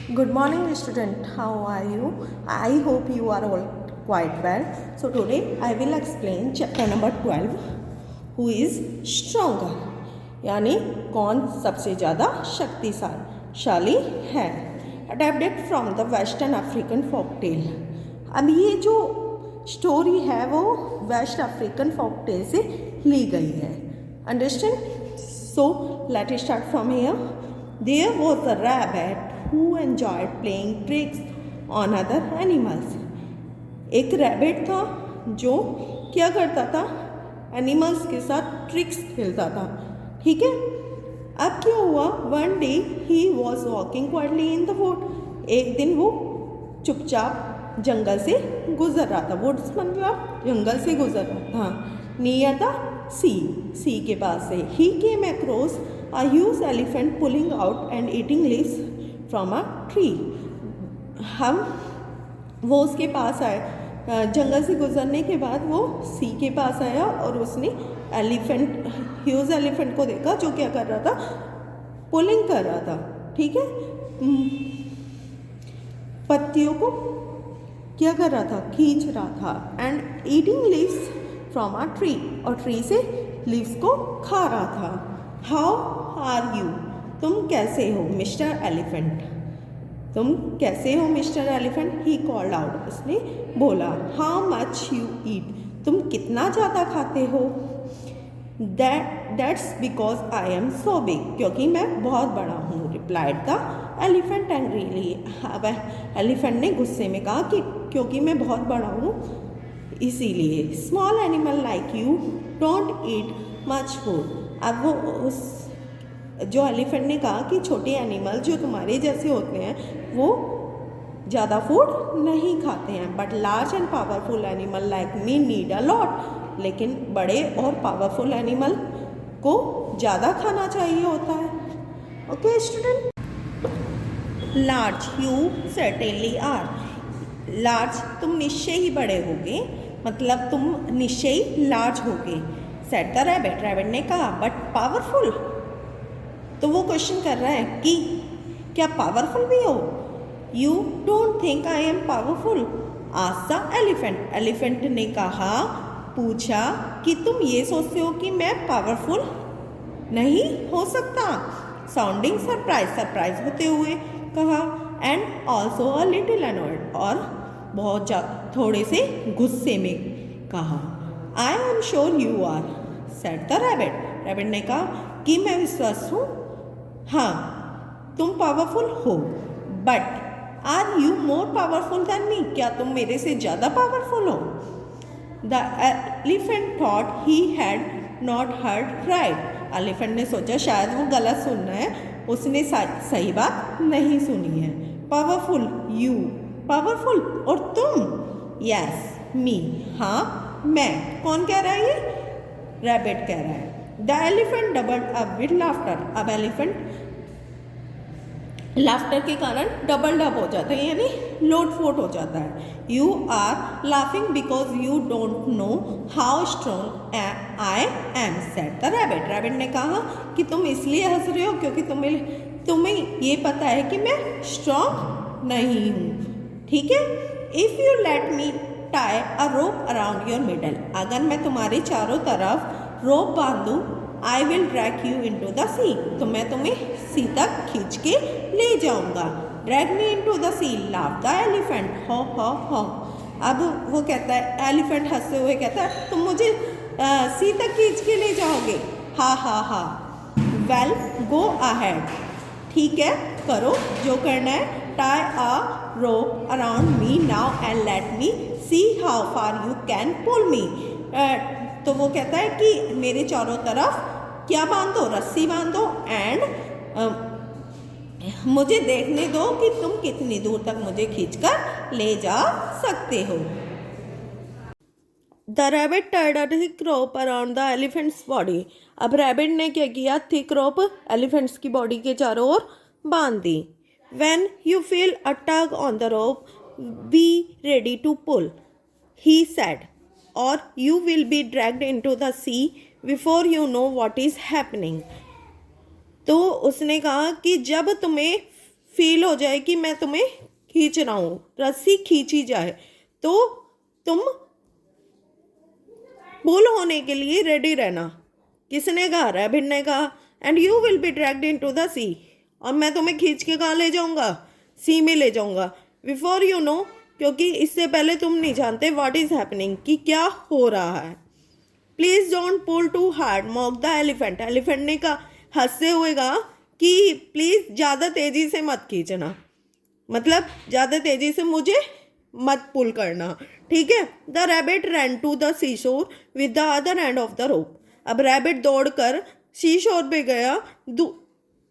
Good morning, student. How are you? I hope you are all quite well. So today I will explain chapter number 12. Who is stronger? यानी कौन सबसे ज़्यादा शक्तिशाली है. Adapted from the Western African folktale. अब ये जो story है वो वेस्ट अफ्रीकन folktale से ली गई है. Understand? So let us start from here. There was a rabbit who enjoyed playing tricks on other animals. एक रैबिट था जो क्या करता था, एनिमल्स के साथ ट्रिक्स खेलता था. ठीक है. अब क्या हुआ, one day he was walking quietly in the wood. एक दिन वो चुपचाप जंगल से गुजर रहा था. वुड्स मतलब जंगल से गुजर रहा था. नियर द सी के पास से. He came across a huge elephant pulling out and eating leaves from a tree. वो उसके पास आए. जंगल से गुजरने के बाद वो सी के पास आया और उसने ह्यूज एलिफेंट को देखा जो क्या कर रहा था, पुलिंग कर रहा था. ठीक है. पत्तियों को क्या कर रहा था, खींच रहा था. And eating leaves from a tree, और ट्री से लीव्स को खा रहा था. हाउ आर यू, तुम कैसे हो मिस्टर एलिफेंट, तुम कैसे हो mister elephant. He called out, उसने बोला. हाउ मच यू ईट, तुम कितना ज़्यादा खाते हो. That's because I am so big, क्योंकि मैं बहुत बड़ा हूँ. Replied the elephant angrily. अब एलिफेंट ने गुस्से में कहा कि क्योंकि मैं बहुत बड़ा हूँ इसीलिए. Small animal like you don't eat much food. अब वो उस जो एलिफेंट ने कहा कि छोटे एनिमल जो तुम्हारे जैसे होते हैं वो ज़्यादा फूड नहीं खाते हैं. But large and powerful animal like me need a lot. लेकिन बड़े और पावरफुल एनिमल को ज़्यादा खाना चाहिए होता है. Okay student. Large you certainly are. Large तुम निश्चय ही बड़े होगे, मतलब तुम निश्चय ही लार्ज होगे. सेट द रैबिट, रैबिट ने कहा. बट पावरफुल, तो वो क्वेश्चन कर रहा है कि क्या पावरफुल भी हो. You don't think I am powerful, asked the elephant. Elephant ने कहा, पूछा कि तुम ये सोचते हो कि मैं पावरफुल नहीं हो सकता. साउंडिंग सरप्राइज होते हुए कहा. And also a little annoyed, और बहुत थोड़े से गुस्से में कहा. I am sure you are, said the rabbit. Rabbit ने कहा कि मैं विश्वास हूँ, हाँ तुम पावरफुल हो. But are you more powerful than me, क्या तुम मेरे से ज़्यादा पावरफुल हो. The elephant thought he had not heard right. Elephant ने सोचा शायद वो गलत सुन रहा है, उसने सही बात नहीं सुनी है. पावरफुल यू, पावरफुल और तुम. यस मी, हाँ मैं. कौन कह रहा है ये, रैबिट कह रहा है. The elephant doubled up with laughter. अब एलिफेंट लाफ्टर के कारण डबल डब हो जाता है, यानी लोटफोट हो जाता है. You are laughing because you don't know how strong I am, said the rabbit. Rabbit ने कहा कि तुम इसलिए हंस रहे हो क्योंकि तुम्हें ये पता है कि मैं स्ट्रॉन्ग नहीं हूँ. ठीक है. If you let me tie a rope around your middle, अगर मैं तुम्हारे चारों तरफ रोप बांध दूँ, I will drag you into the sea, तो मैं तुम्हें सी तक खींच के ले जाऊंगा. Drag me into the sea, laugh the elephant. हो हो हो. अब वो कहता है, एलिफेंट हंसते हुए कहता है, तुम मुझे सी तक खींच के ले जाओगे. हा हा हा. वेल गो अहेड, ठीक है करो जो करना है. Tie a rope around me now and let me see how far you can pull me. तो वो कहता है कि मेरे चारों तरफ क्या बांधो, रस्सी बांधो. एंड मुझे देखने दो कि तुम कितनी दूर तक मुझे खींचकर ले जा सकते हो. The rabbit tied a thick rope around the elephant's body. अब रैबिट ने क्या किया, थिक रोप एलिफेंट्स की बॉडी के चारों ओर बांध दी. When you feel a tug on the rope be ready to pull, he said, or you will be dragged into the sea before you know what is happening. तो उसने कहा कि जब तुम्हें फील हो जाए कि मैं तुम्हें खींच रहा हूँ, रस्सी खींची जाए, तो तुम पुल होने के लिए रेडी रहना। किसने कहा? रैबिट ने कहा। And you will be dragged into the sea, और मैं तुम्हें खींच के कहाँ ले जाऊंगा? सी में ले जाऊंगा। बिफोर यू नो, क्योंकि इससे पहले तुम नहीं जानते व्हाट इज हैपनिंग, कि क्या हो रहा है। Please don't pull too hard, mock the elephant, elephant ने कहा, हंसते हुए कहा कि प्लीज ज़्यादा तेजी से मत खींचना, मतलब ज़्यादा तेजी से मुझे मत पुल करना, ठीक है। The rabbit ran to the sea shore with the other end of the rope. अब रैबिट दौड़कर सी शोर पे गया,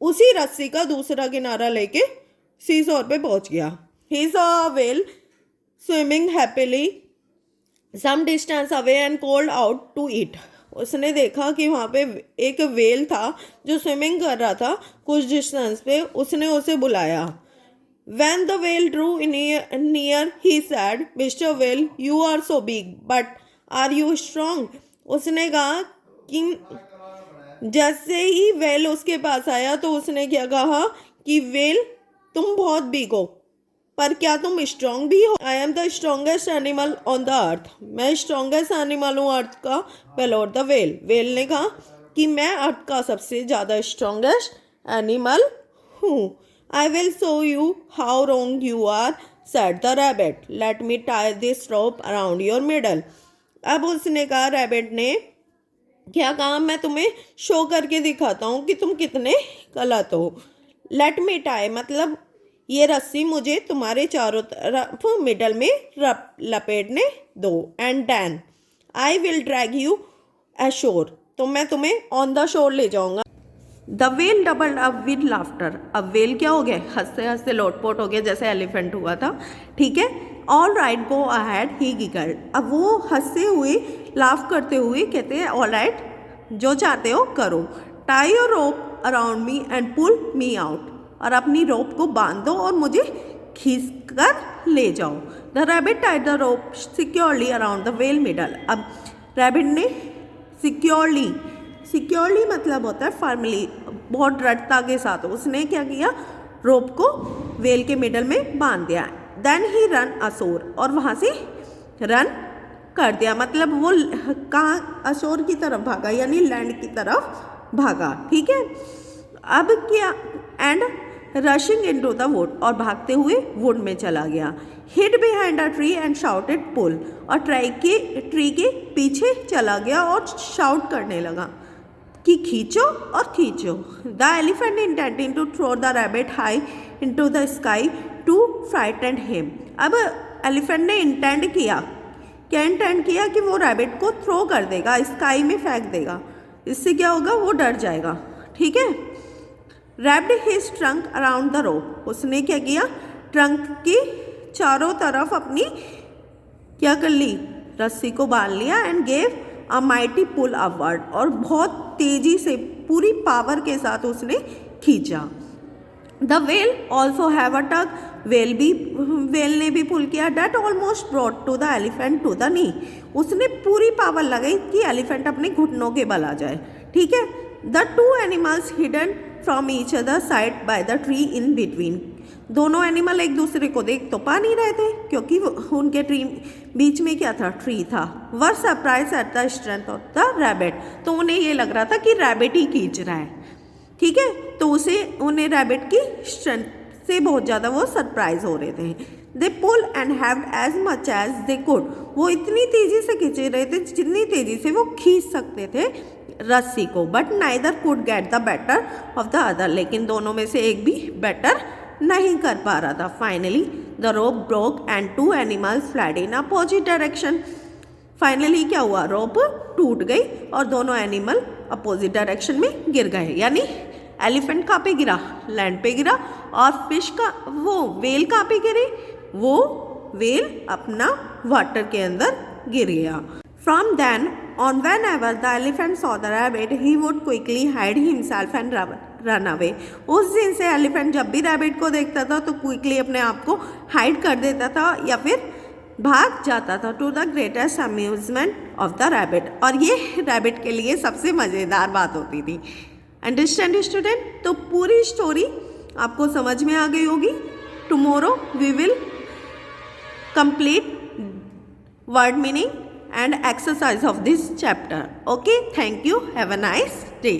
उसी रस्सी का दूसरा किनारा लेके सी शोर पे पहुंच गया। He saw a whale swimming happily some distance away and called out to it. उसने देखा कि वहाँ पे एक व्हेल था जो स्विमिंग कर रहा था कुछ डिस्टेंस पे। उसने उसे बुलाया। When the whale drew near, he said, "Mr. Whale, you are so big, but are you strong?" उसने कहा कि जैसे ही व्हेल उसके पास आया तो उसने क्या कहा कि व्हेल, तुम बहुत बिग हो, पर क्या तुम स्ट्रांग भी हो? I am the strongest animal on the earth, मैं स्ट्रॉन्गेस्ट एनिमल हूँ अर्थ का। बेलोर द व्हेल, व्हेल ने कहा कि मैं अर्थ का सबसे ज़्यादा स्ट्रॉन्गेस्ट एनिमल हूँ। I will show you how wrong you are, said the rabbit. Let me tie this rope around your middle. अब उसने कहा, रैबिट ने क्या कहा, मैं तुम्हें शो करके दिखाता हूँ कि तुम कितने गलत हो। लेट मी टाई मतलब ये रस्सी मुझे तुम्हारे चारों तरफ मिडल में लपेटने दो। And then I will drag you ashore, तो मैं तुम्हें ऑन द शोर ले जाऊंगा। The whale doubled up with laughter, अब वेल क्या हो गया? हंसते हंसते लोटपोट हो गया, जैसे एलिफेंट हुआ था, ठीक है। ऑल राइट गो अहेड, ही गिगल्ड, अब वो हंसते हुए लाफ करते हुए कहते हैं ऑल राइट, जो चाहते हो करो। Tie your rope around me and pull me out, और अपनी रोप को बांध दो और मुझे खींच कर ले जाओ। The rabbit tied the rope securely around the well middle, अब रैबिट ने सिक्योरली मतलब होता है फर्मली, बहुत दृढ़ता के साथ उसने क्या किया, रोप को वेल के मिडल में बांध दिया। देन ही रन अशोर, और वहाँ से रन कर दिया, मतलब वो कहाँ, अशोर की तरफ भागा, यानी लैंड की तरफ भागा, ठीक है। अब क्या, and rushing into the wood, और भागते हुए वुड में चला गया। Hid behind a tree and shouted pull, और ट्री के पीछे चला गया और शाउट करने लगा कि खींचो और खींचो। The elephant intending to throw the rabbit high into the sky to frighten him, अब एलिफेंट ने इंटेंड किया, क्या इंटेंड किया कि वो रैबिट को थ्रो कर देगा, स्काई में फेंक देगा, इससे क्या होगा, वो डर जाएगा, ठीक है। Wrapped his trunk around the rope, उसने क्या किया, ट्रंक की चारों तरफ अपनी क्या कर ली, रस्सी को बांध लिया। And gave a mighty pull upward, और बहुत तेजी से पूरी पावर के साथ उसने खींचा। The whale also have a tug, whale ने भी पुल किया। That almost brought to the elephant to the knee, उसने पूरी पावर लगाई कि एलिफेंट अपने घुटनों के बल आ जाए, ठीक है। The two animals hidden from each other side by the tree in between, दोनों एनिमल एक दूसरे को देख तो पा नहीं रहे थे क्योंकि उनके ट्री बीच में क्या था, ट्री था। Were surprise at the strength of the rabbit, तो उन्हें ये लग रहा था कि रैबिट ही खींच रहा है, ठीक है। तो उन्हें रैबिट की स्ट्रेंथ से बहुत ज़्यादा वो सरप्राइज हो रहे थे। They pull and have as much as they could, वो इतनी तेजी से खींच रहे थे जितनी तेजी से वो खींच सकते थे रस्सी को। But neither could get the better of the other, लेकिन दोनों में से एक भी बेटर नहीं कर पा रहा था। Finally the rope broke and two animals fled in opposite direction, finally क्या हुआ, रोप टूट गई और दोनों एनिमल अपोजिट डायरेक्शन में गिर गए। यानी एलिफेंट कहाँ पे गिरा, लैंड पे गिरा, और फिश का वो वेल कहाँ पे गिरी, वो वेल अपना वाटर के अंदर गिर गया। From then on whenever the elephant saw the rabbit he would quickly hide himself and run away, उस दिन से एलिफेंट जब भी रैबिट को देखता था तो क्विकली अपने आप को हाइड कर देता था या फिर भाग जाता था। To the greatest amusement of the rabbit, और ये रैबिट के लिए सबसे मज़ेदार बात होती थी। Understand student? तो पूरी स्टोरी आपको समझ में आ गई होगी। Tomorrow we will complete word meaning and exercise of this chapter. Okay, thank you. Have a nice day.